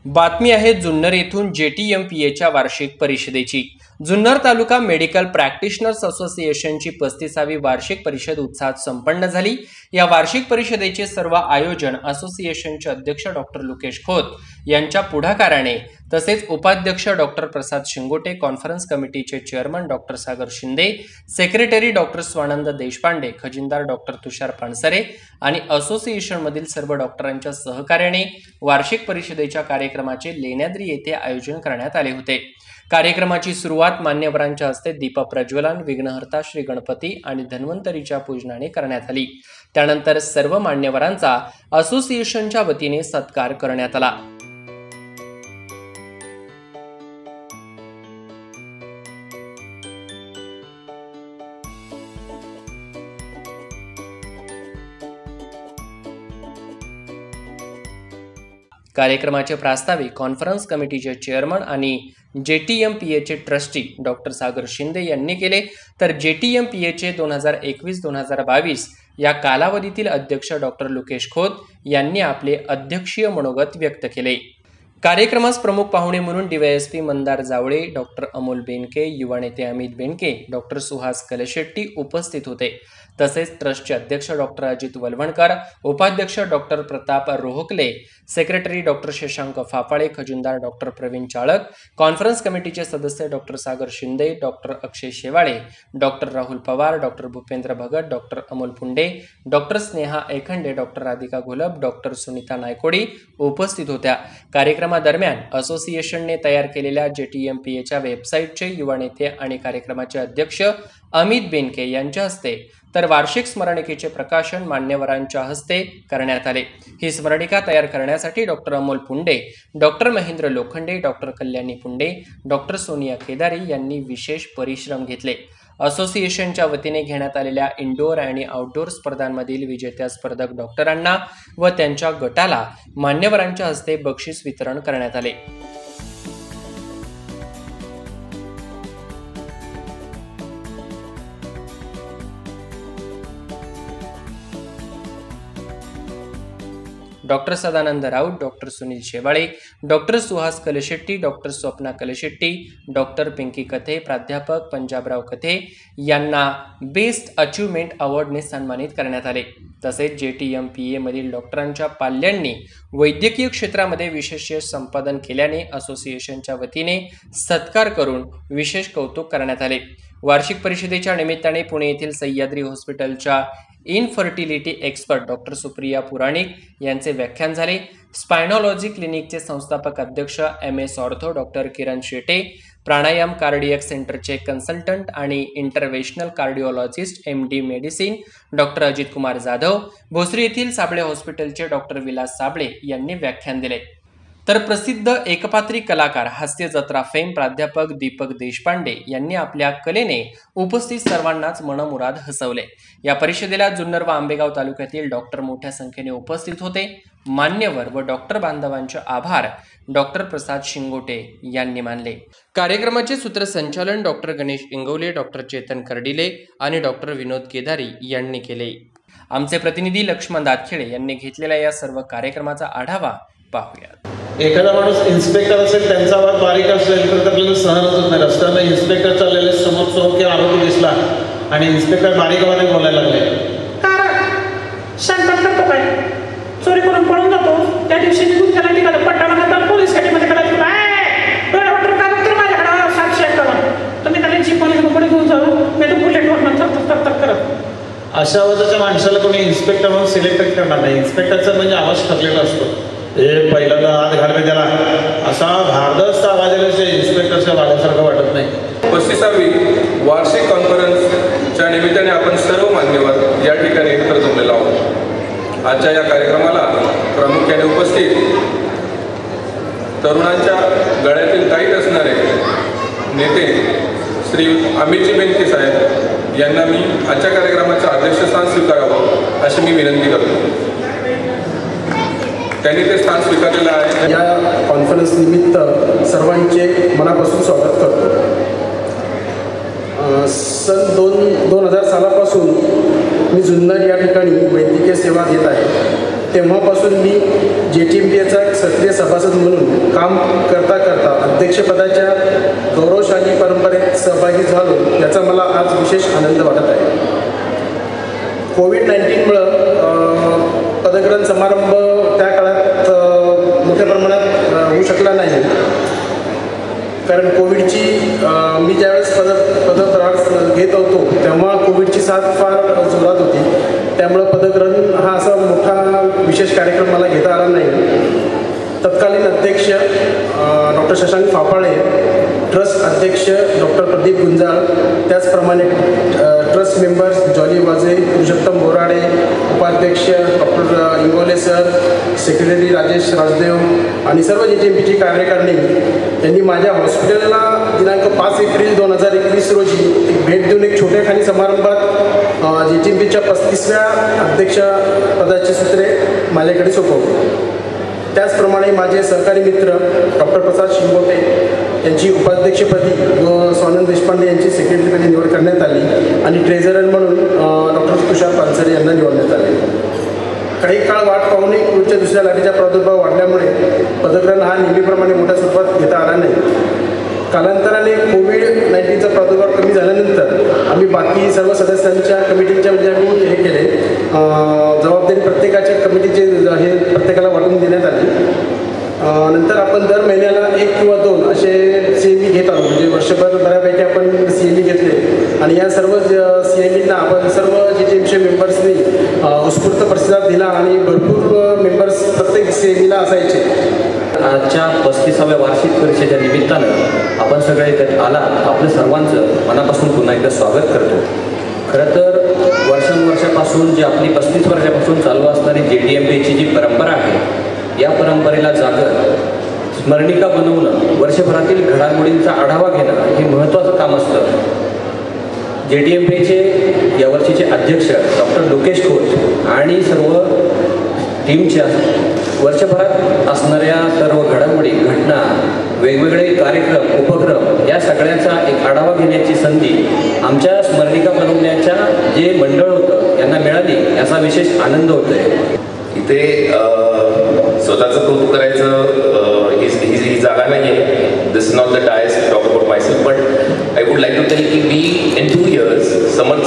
बातमी आहे जुन्नर येथून JTMPAच्या वार्षिक परिषदेची। जुन्नर तालुका मेडिकल प्रॅक्टिशनर्स असोसिएशनची 35वी वार्षिक परिषद उत्साहात संपन्न झाली। या वार्षिक परिषदेचे सर्व आयोजन असोसिएशनचे अध्यक्ष डॉक्टर लुकेश खोत यांच्या पुढाकाराने तसेच उपाध्यक्ष डॉक्टर प्रसाद शिंगोटे, कॉन्फरन्स कमिटीचे chairman doctor Sagar Shinde, secretary doctor Swanand Deshpande, खजिनदार डॉक्टर तुषार पानसरे आणि असोसिएशन मधील सर्व डॉक्टरांच्या सहकार्याने वार्षिक परिषदेच्या कार्यक्रमाचे लेण्याद्री येथे आयोजन करण्यात आले होते। कार्यक्रमाची सुरुवात मान्यवरांच्या हस्ते दीप प्रज्वलन, विघ्नहर्ता श्री गणपती आणि धन्वंतरीच्या पूजनाने करण्यात आली। त्यानंतर सर्व मान्यवरांचा असोसिएशनच्या वतीने सत्कार करण्यात आला। कार्यक्रमाचे प्रास्ताविक कॉन्फरन्स कमिटीचे चेअरमन आणि JTMPAचे ट्रस्टी डॉक्टर सागर शिंदे यांनी केले, तर JTMPAचे 2021-2022 या कालावधीतील अध्यक्ष डॉक्टर लुकेश खोत यांनी आपले अध्यक्षीय मनोगत व्यक्त केले। कार्यक्रमास प्रमुख पाहुणे म्हणून DYSP मंदार जावळे, डॉक्टर अमोल बेनके, युवा नेते अमित बेनके, डॉक्टर सुहास कलशेट्टी उपस्थित होते। तसेच ट्रस्टचे अध्यक्ष डॉक्टर अजित वलवणकर, उपाध्यक्ष doctor Pratap Rohakle, secretary doctor Shashank Phaphale, खजिनदार डॉक्टर प्रवीण चाळक, कॉन्फरन्स कमिटीचे सदस्य doctor Sagar Shinde, doctor Akshay Shewale, doctor Rahul Pawar, doctor Bhupendra Bhagat, doctor Amol Punde, doctor Sneha Ekhande, doctor Radhika Gholap, doctor Sunita Naikodi उपस्थित होत्या। कार्यक्रमादरम्यान असोसिएशनने तयार केलेल्या JTMPAच्या वेबसाईटचे युवा नेते आणि कार्यक्रमाचे अध्यक्ष अमित बेनके यांच्या हस्ते तर वार्षिक स्मरणिकेचे प्रकाशन मान्यवरांच्या हस्ते करण्यात आले। ही स्मरणिका तयार करण्यासाठी doctor Amol Punde, doctor Mahendra Lokhande, doctor Kalyani Punde, doctor Sonia Kedari यांनी विशेष परिश्रम घेतले। असोसिएशनच्या वतीने घेण्यात आलेल्या इंडोर आणि आउटडोर स्पर्धांमधील विजेत्या स्पर्धक डॉक्टरांना व त्यांच्या गटाला मान्यवरांच्या हस्ते बक्षीस वितरण करण्यात आले। Doctor Sadanand Raut, doctor Sunil Shewale, doctor Suhas Kalshetti, doctor Swapna Kalshetti, doctor Pinky Kathe, प्राध्यापक पंजाबराव कथे यांना बेस्ट अचीवमेंट अवॉर्डने सन्मानित करण्यात आले। तसेच JTMPA मधील डॉक्टरांच्या पाल्यांनी वैद्यकीय क्षेत्रामध्ये विशेष यश संपादन केल्याने असोसिएशनच्या वतीने सत्कार करून विशेष कौतुक करण्यात आले। वार्षिक परिषदेच्या निमित्ताने पुणे येथील सह्याद्री हॉस्पिटलच्या infertility expert doctor Supriya Puranik यांचे व्याख्यान झाले। स्पायनॉलॉजी क्लिनिकचे संस्थापक अध्यक्ष MS ortho doctor Kiran Shete, Pranayam cardiac सेंटरचे कन्सल्टंट आणि interventional cardiologist MD medicine doctor Ajit Kumar Jadhav, Bhosari येथील साबळे हॉस्पिटलचे डॉक्टर विलास साबळे यांनी व्याख्यान दिले। तर प्रसिद्ध एकपात्री कलाकार हास्य जत्रा फेम प्राध्यापक दीपक देशपांडे यांनी आपल्या कलेने उपस्थित सर्वांनाच मनमुराद हसवले। या परिषदेला जुन्नर व आंबेगाव तालुक्यातील डॉक्टर मोठ्या संख्येने उपस्थित होते। मान्यवर व डॉक्टर बांधवांचे आभार डॉक्टर प्रसाद शिंगोटे यांनी मानले। कार्यक्रमाचे सूत्रसंचालन डॉक्टर गणेश इंगवले, डॉक्टर चेतन कर्डिले आणि डॉक्टर विनोद केदारी यांनी केले। आमचे प्रतिनिधी लक्ष्मण दातखेडे यांनी घेतलेल्या या सर्व कार्यक्रमाचा आढावा पाहूया। एखादा माणूस इन्स्पेक्टर असेल, त्यांचा आवाज बारीक असेल तर आपल्याला सहनच होत नाही। रस्त्यानं इन्स्पेक्टर चाललेले समोर किंवा आरोपी दिसला आणि इन्स्पेक्टर बारीक आवाजाने बोलायला लागले, शांत करतो काय, चोरी करून पळून जातो, त्या दिवशी निघून त्याला निघालं पट्टा म्हणतात पोलीस कॅटीमध्ये करा माझ्याकडे 751 तुम्ही त्याला जीपमध्ये घेऊन जाऊ, मी तो बुलेटवर तर करत। अशा आवाजाच्या माणसाला कोणी इन्स्पेक्टर म्हणून सिलेक्ट करणार नाही। इन्स्पेक्टरचा म्हणजे आवाज ठरलेला असतो। हे पहिल्यांदा हात घालवे त्याला असा भारदस्त आवाज आल्याचे इन्स्पेक्टरच्या वागण्यासारखं वाटत नाही। 35वी वार्षिक कॉन्फरन्सच्या निमित्ताने आपण सर्व मान्यवर या ठिकाणी एकत्र जमलेलो आहोत। आजच्या या कार्यक्रमाला प्रामुख्याने उपस्थित तरुणांच्या गळ्यातील ताईत असणारे नेते श्री अमितजी बेनके साहेब यांना मी आजच्या कार्यक्रमाचं अध्यक्षस्थान स्वीकारावं अशी मी विनंती करतो। त्यांनी ते स्थान स्वीकारलेलं आहे। या कॉन्फरन्स निमित्त सर्वांचे मनापासून स्वागत करतो। सन 2000 सालापासून मी जुन्नर या ठिकाणी वैद्यकीय सेवा घेत आहे। तेव्हापासून मी JTMPAचा एक सक्रिय सभासद म्हणून काम करता करता अध्यक्षपदाच्या गौरवशाली परंपरेत सहभागी झालो, याचा मला आज विशेष आनंद वाटत आहे. कोविड-19मुळं पदग्रहण समारंभ त्या काळात मोठ्या प्रमाणात होऊ शकला नाही, कारण कोविडची मी ज्यावेळेस पदप्रहार घेत होतो तेव्हा कोविडची साथ फार जोरात होती. त्यामुळं पदग्रहण हा असा मोठा विशेष कार्यक्रम मला घेता आला नाही. तत्कालीन अध्यक्ष डॉक्टर शशांक फाफाळे, ट्रस्ट अध्यक्ष डॉक्टर प्रदीप गुंजाळ, त्याचप्रमाणे ट्रस्ट मेंबर्स जॉली वाजे, पुरुषोत्तम बोराडे, उपाध्यक्ष doctor Ingole sir, secretary Rajesh Rajdev आणि सर्व JTMPची कार्यकारिणी यांनी माझ्या हॉस्पिटलला दिनांक 5 एप्रिल 2021 रोजी एक भेट देऊन एक छोट्याखानी समारंभात JTMPच्या 35व्या अध्यक्षपदाची सूत्रे माझ्याकडे सोपवली. त्याचप्रमाणे माझे सहकारी मित्र डॉक्टर प्रसाद शिंगोटे यांची उपाध्यक्षपदी व स्वानंद देशपांडे यांची सेक्रेटरीपदी निवड करण्यात आली आणि ट्रेझरर म्हणून डॉक्टर तुषार पानसरे यांना निवडण्यात आले. काही काळ वाट पाहूनही कोविडच्या दुसऱ्या लाटेचा प्रादुर्भाव वाढल्यामुळे पदग्रहण हा नेहमीप्रमाणे मोठ्या स्वरूपात घेता आला नाही. कालांतराने कोविड-19चा प्रादुर्भाव कमी झाल्यानंतर आम्ही बाकी सर्व सदस्यांच्या कमिटीच्या हे केले, जबाबदारी प्रत्येकाच्या कमिटीचे हे प्रत्येकाला वाटून देण्यात आली. नंतर आपण दर महिन्याला 1 किंवा 2 असे CME घेत आहोत. म्हणजे वर्षभर बऱ्यापैकी आपण CME घेतले आणि या सर्व CMEना आपण सर्व JTMPच्या मेंबर्सनी उत्स्फूर्त प्रतिसाद दिला आणि भरपूर मेंबर्स प्रत्येक CMEला असायचे. आजच्या 35व्या वार्षिक परीक्षेच्या निमित्तानं आपण सगळे इथे आलात, आपलं सर्वांचं मनापासून पुन्हा एकदा स्वागत करतो. खरं तर वर्षानुवर्षापासून जी आपली 35 वर्षापासून चालू असणारी JTMPची जी परंपरा आहे, या परंपरेला जागर स्मरणिका बनवणं, वर्षभरातील घडामोडींचा आढावा घेणं हे महत्त्वाचं काम असतं. JTMPचे यावर्षीचे अध्यक्ष डॉक्टर लोकेश खोत आणि सर्व टीमच्या वर्षभरात असणाऱ्या सर्व घडामोडी, घटना, वेगवेगळे कार्यक्रम, उपक्रम या सगळ्याचा एक आढावा घेण्याची संधी आमच्या स्मरणिका बनवण्याच्या जे मंडळ होतं यांना मिळाली, याचा विशेष आनंद होतो आहे. इथे स्वतःचं कौतुक करायचं ही जागा नाही आहे. This is not the dais to talk about myself, but I would like to tell की we in 2 years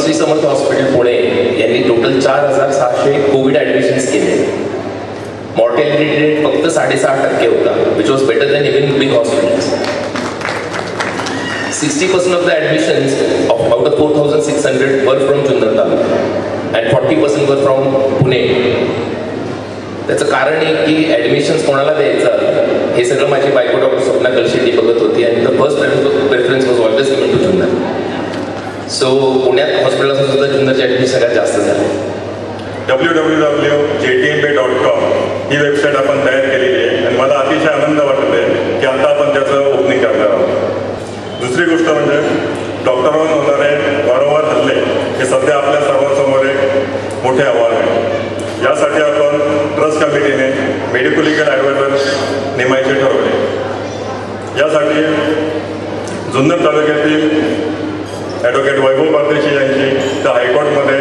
Shri Samarth hospital Pune यांनी टोटल 4600 कोविड ॲडमिशन्स केले. मॉर्टॅलिटी रेट फक्त 6.5% होता, which was better than even big hospitals. 60% of the admissions out of 4600 वर from Junnar taluka and 40% were from Pune. त्याचं कारण आहे की ॲडमिशन्स कोणाला द्यायचं हे सगळं माझी बायको डॉक्टर स्वप्ना कलशेट्टी बघत होती आणि the first preference was always given to Junnar. So पुण्यात हॉस्पिटलपासून सुद्धा जुन्नरची ॲडमिशन सगळ्यात जास्त झाली. www.jtmp.com ही वेबसाईट आपण तयार केलेली आहे आणि मला अतिशय आनंद वाटत आहे की आता आपण त्याचं ओपनिंग करणार आहोत. दुसरी गोष्ट म्हणजे डॉक्टरांवर होणारे वारंवार हल्ले हे सध्या आपल्या सर्वांसमोर एक मोठे आव्हान आहे. यासाठी आपण ट्रस्ट कमिटीने मेडिको लिगल ॲडवायझर नेमायचे ठरवले. यासाठी जुन्नर तालुक्यातील ॲडव्होकेट वैभव परदेशी यांची त्या हायकोर्टमध्ये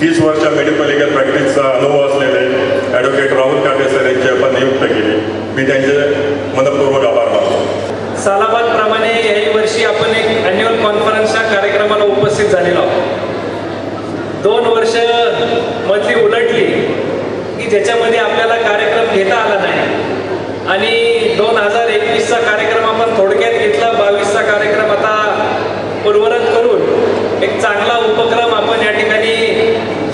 30 वर्ष मेडिको लिगल प्रॅक्टिसचा अनुभव असलेले ॲडव्होकेट राहुल काटे सर यांची आपण नियुक्त केली. मी त्यांचे मनपूर्वक आभार मानतो. सालाबादप्रमाणे याही वर्षी आपण एक ॲन्युअल कॉन्फरन्सच्या कार्यक्रमाला उपस्थित झालेलो आहोत. 2 वर्ष मधली उलटली की ज्याच्यामध्ये आपल्याला कार्यक्रम घेता आला नाही आणि 2021चा कार्यक्रम आपण थोडक्यात घेतला. 22चा कार्यक्रम आता पूर्वरत करून एक चांगला उपक्रम आपण या ठिकाणी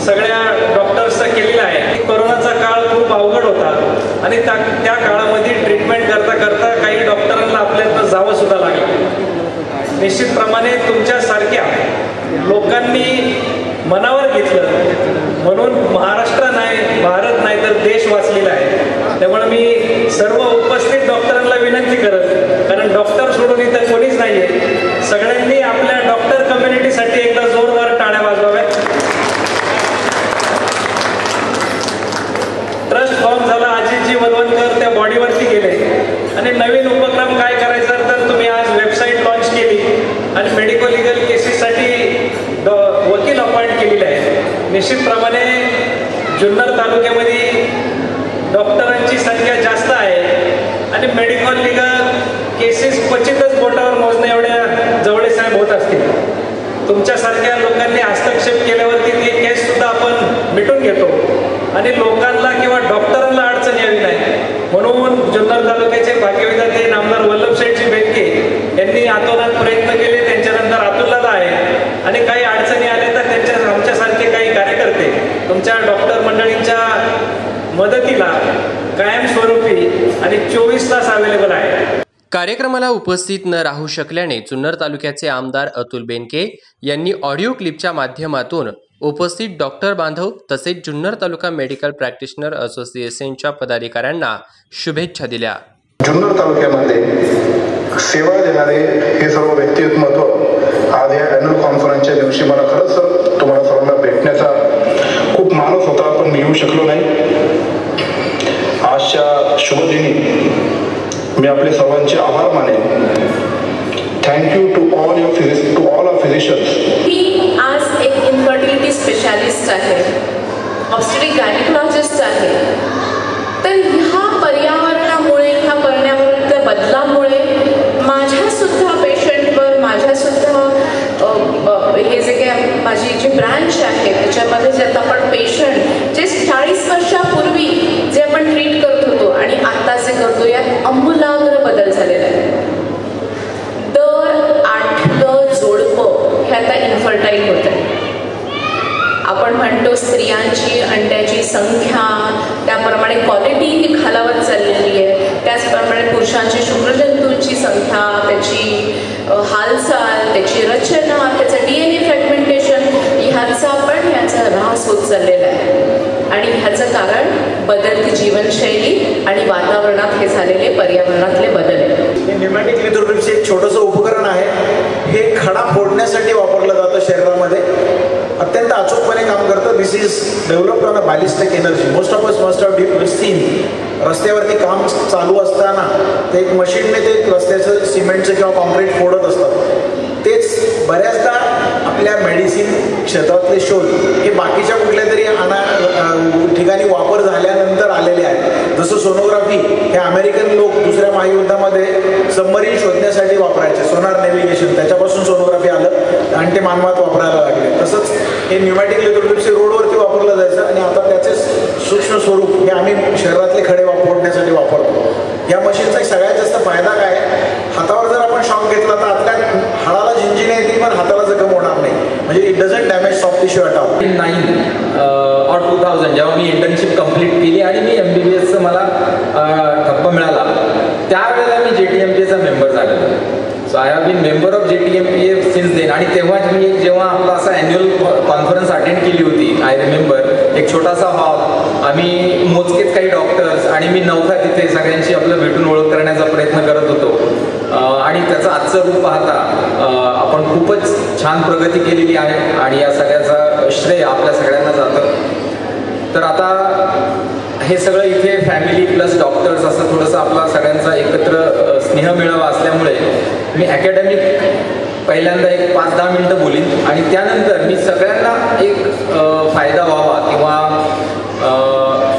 सगळ्या डॉक्टर्सचा केलेला आहे. कोरोनाचा काळ खूप अवघड होता आणि त्या काळामध्ये ट्रीटमेंट करता करता काही डॉक्टरांना आपल्याला जावं सुद्धा लागलं. निश्चितप्रमाणे तुमच्यासारख्या लोकांनी मनावर घेतलं म्हणून महाराष्ट्र नाही, भारत नाही तर देश वाचलेला आहे. त्यामुळे मी सर्व उपस्थित डॉक्टरांना विनंती करत, कारण डॉक्टर सोडून इथं कोणीच नाही आहे, सगळ्यांनी आपल्या डॉक्टर कम्युनिटीसाठी एकदा जोरदार टाळ्या वाजवाव्यात. ट्रस्ट फॉर्म झाला, अजितजी वलवणकर त्या बॉडीवरती गेले आणि नवीन उपक्रम काय करायचा तर तुम्ही आज वेबसाईट लॉन्च केली आणि मेडिको लिगल केसेससाठी वकील अपॉइंट केलेले आहे. निश्चितप्रमाणे जुन्नर तालुक्यामध्ये डॉक्टरांची संख्या जास्त आहे आणि मेडिकल लिगल केसेस क्वचितच बोटावर मोजणे एवढ्या जवळे साहेब होत असतील. तुमच्यासारख्या लोकांनी हस्तक्षेप केल्यावरती ती केससुद्धा आपण मिटून घेतो आणि लोकांना किंवा डॉक्टरांना अडचण यावी नाही म्हणून जुन्नर तालुक्याचे भाग्यविधाते नामदार वल्लभशेठजी बेनके यांनी आतोनात प्रयत्न केले. त्यांच्यानंतर अतुलदादा आहे आणि काही अडचणी आल्या तर आमच्यासारखे काही कार्यकर्ते तुमच्या डॉक्टर मंडळींच्या मदतीला कायमस्वरूपी आणि 24 तास अवेलेबल आहे. कार्यक्रमाला उपस्थित न राहू शकल्याने जुन्नर तालुक्याचे आमदार अतुल बेनके यांनी ऑडिओ क्लिपच्या माध्यमातून उपस्थित डॉक्टर बांधव तसेच जुन्नर तालुका मेडिकल प्रॅक्टिशनर असोसिएशनच्या पदाधिकाऱ्यांना शुभेच्छा दिल्या. जुन्नर तालुक्यामध्ये सेवा देणारे हे सर्व व्यक्तिमत्व आज या ॲन्युअल कॉन्फरन्सच्या दिवशी मला खरंच सर तुम्हाला सर्वांना भेटण्याचा खूप मानस होता, पण मी येऊ शकलो नाही. आजच्या शुभदिनी मी आपले सर्वांचे आभार मानेन. Thank you to all of physicians. मी आज एक इन्फर्टिलिटी स्पेशालिस्ट आहे, ऑब्स्टेट्रिक गायनेकोलॉजिस्ट आहे. तर ह्या पर्यावरणामुळे, ह्या पर्यावरणाच्या बदलामुळे माझ्यासुद्धा पेशंटवर, माझ्यासुद्धा हे जे काय माझी जी ब्रँच आहे त्याच्यामध्ये जे आता आपण पेशंट जे 40 वर्षापूर्वी जे आपण ट्रीट करत होतो आणि आता जे करतो यात आमूलाग्र बदल झालेला आहे. दर 8 जोडपं हे आता इन्फर्टाईल होत आहे. आपण म्हणतो स्त्रियांची अंड्याची संख्या, त्याप्रमाणे क्वालिटी ही खालावत चाललेली आहे. त्याचप्रमाणे पुरुषांची शुक्रजंतूंची संख्या, त्याची हालचाल, त्याची रचना, त्याचं DNA फ्रॅगमेंटेशन ह्याचा ऱ्हास होत चाललेला आहे. आणि ह्याचं कारण बदलती जीवनशैली आणि वातावरणात हे झालेले पर्यावरणातले बदल आहेत. न्यूमॅटिक लिथोट्रिप्स एक छोटंसं उपकरण आहे. हे खडा फोडण्यासाठी वापरलं जातं शरीरामध्ये. अत्यंत अचूकपणे काम करतं. This is developed on a ballistic energy. Most of us must have seen रस्त्यावरती काम चालू असताना ते एक मशीनने ते रस्त्याचं सिमेंटचं किंवा कॉन्क्रीट फोडत असतात. तेच बऱ्याचदा आपल्या मेडिसिन क्षेत्रातले शोध हे बाकीच्या कुठल्या तरी ठिकाणी वापर झाल्यानंतर आलेले आहेत. जसं सोनोग्राफी हे अमेरिकन लोक दुसऱ्या महायुद्धामध्ये सबमरीन शोधण्यासाठी वापरायचे, सोनार नेव्हिगेशन, त्याच्यापासून सोनोग्राफी आलं आणि ते मानवात वापरायला लागले. तसंच हे न्यूमॅटिक लिथोट्रिप्स रोडवरती वापरलं जायचं आणि आता त्याचे सूक्ष्म स्वरूप हे आम्ही शरीरातले खडे फोडण्यासाठी वापरतो. या मशीनचा सगळ्यात जास्त फायदा काय, हातावर जर आपण शॉक घेतला तर आपल्या हाडाला झिंजिने येतील पण हाताला जखम होणार नाही. म्हणजे it doesn't damage soft tissue at all. 9 or 2000 जेव्हा मी इंटर्नशिप कंप्लीट केली आणि मी MBBSचं मला ठप्पा मिळाला, त्यावेळेला मी JTMPAचा मेंबर झालेलो. So I have been member of JTMPA since then. आणि तेव्हाच मी जेव्हा आपला असा ॲन्युअल कॉन्फरन्स अटेंड केली होती, आय रिमेंबर, एक छोटासा हॉल, आम्ही मोजकेच काही डॉक्टर्स आणि मी नवखा तिथे सगळ्यांची आपलं भेटून ओळख करण्याचा प्रयत्न करत होतो. आणि त्याचं आजचं रूप पाहता आपण खूपच छान प्रगती केलेली आहे आणि या सगळ्याचा श्रेय आपल्या सगळ्यांना जातं. तर आता हे सगळं इथे फॅमिली प्लस डॉक्टर्स असं थोडंसं आपला सगळ्यांचा एकत्र स्नेहमेळावा असल्यामुळे मी अकॅडमिक पहिल्यांदा एक 5-10 मिनटं बोलीन आणि त्यानंतर मी सगळ्यांना एक फायदा व्हावा किंवा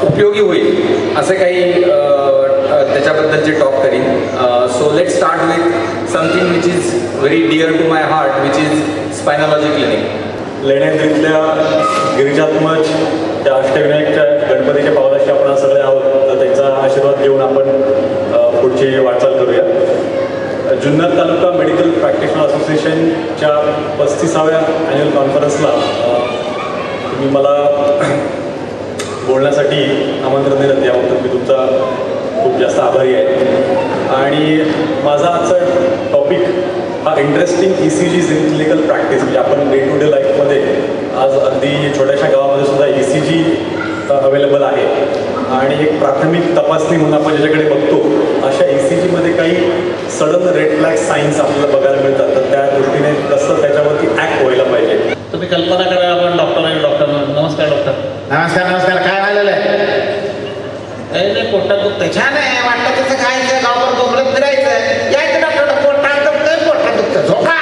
उपयोगी होईल असं काही त्याच्याबद्दलचे टॉक करीन. So let start with something which is very dear to my heart, which is Spinology clinic. लेण्याद्रीतल्या गिरिजात्मज त्या अष्टविनायकच्या गणपतीच्या पावलाशी आपण सगळे आहोत, तर त्यांचा आशीर्वाद घेऊन आपण पुढची वाटचाल करूया. जुन्नर तालुका मेडिकल प्रॅक्टिशनर असोसिएशनच्या 35व्या ॲन्युअल कॉन्फरन्सला तुम्ही मला बोलण्यासाठी आमंत्रण दिलं, त्याबद्दल मी तुमचा खूप जास्त आभारी आहे. आणि माझा आजचा टॉपिक हा interesting ECGs in clinical practice. म्हणजे आपण डे टू डे लाईफमध्ये आज अगदी छोट्याशा गावामध्ये सुद्धा ECG अवेलेबल आहे आणि एक प्राथमिक तपासणी म्हणून आपण ज्याच्याकडे बघतो, अशा ECGमध्ये काही सडन रेड फ्लॅग साईन्स आपल्याला बघायला मिळतात. तर त्या दृष्टीने कसं त्याच्यावरती ॲक्ट व्हायला पाहिजे. तुम्ही कल्पना करा, आपण डॉक्टर आहे. डॉक्टर नमस्कार. डॉक्टर नमस्कार. काय झालेलं आहे? नाही पोटात दुखतंय. छान आहे, वाटतं त्याचं खायचं, गावावर डोंगरात फिरायचं, यायचं डॉक्टर, पोटात दुखतं, झोपा.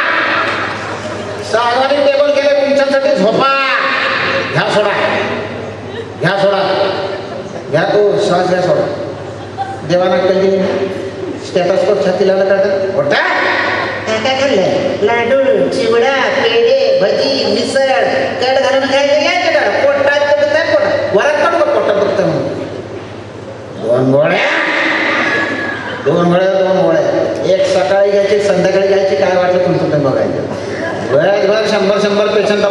सागवानी टेबल केलं तुमच्यासाठी, झोपा. घ्या सोडा. घ्या तो श्वास घ्या सोडा. देवाना कधी स्टेटस्कोप छातीला काढतात. मोठा काय खाल्लंय? लाडू, चिवडा, पेढे, भजी, मिसळ, कड घालून खायचं घ्यायचं का? पोटात बघताय पोटात वरात काढू का पोटात बघता म्हणून? 2 गोळ्या 2 गोळ्या एक सकाळी घ्यायची संध्याकाळी घ्यायची. काय वाटलं तुमचं ते बघायचं. बरं 100 पेशंट